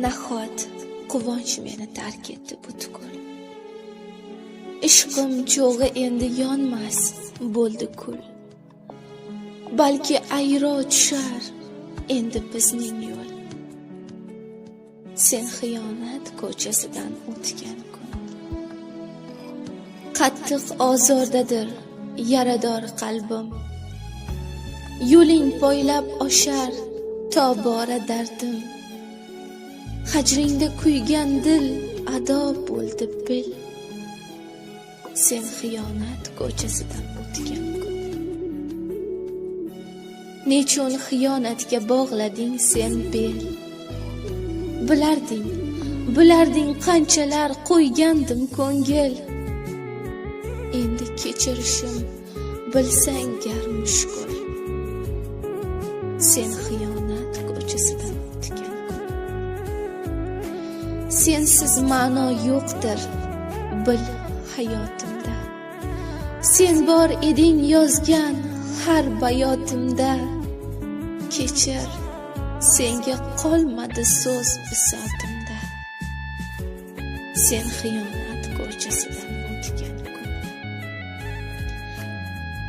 Nahot quvonch meni tark etdi butkul. Ishqim cho'g'i endi yonmas bo'ldi kul. Balki ayro tushar endi bizning yo'l. Sen xiyonat ko'chasidan o'tgan kun. Qattiq ozordadir yarador qalbim. Yo'ling poylab oshar tobora dardim. Hajringda kuygan dil ado bo'ldi bil. Sen xiyonat ko'chasidan o'tgan kun. Nechun xiyonatga bog'lading sen bel. Bilarding qanchalar qo'ygandim ko'ngil. Endi kechirishim bilsang gar mushkul. Sen xiyonat ko'chasidan o'tgan kun. Sensiz ma'no yo'qdir bil hayotimda. Sen bor eding yozgan har bayotimda. Kechir, senga qolmadi so'z bisotimda. Sen xiyonat ko'chasidan o'tgan kun.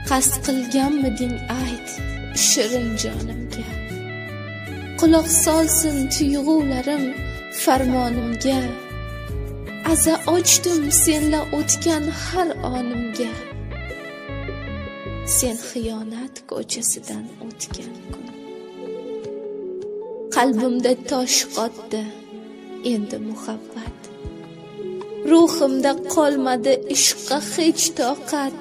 Qasd qilganmiding ayt shirin jonimga. Quloq solsin tuyg'ularim farmonimga. Aza ochdim senla o'tgan har onimga. Sen xiyonat ko'chasidan o'tgan kun. Qalbimda tosh qotdi endi muhabbat. Ruhimda qolmadi ishqqa hech toqat.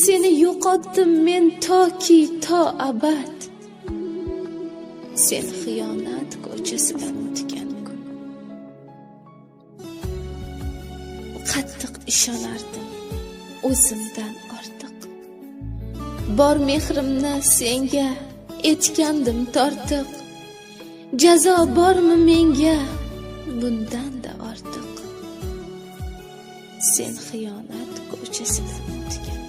Seni yo'qotdim men toki to abad. Sen xiyonat ko'chasidan o'tgan kun. Qattiq ishonardim o'zimdan ortiq. Bor mehrimni senga etgandim tortiq. Jazo bormi menga bundan-da ortiq. Sen xiyonat ko'chasidan o'tgan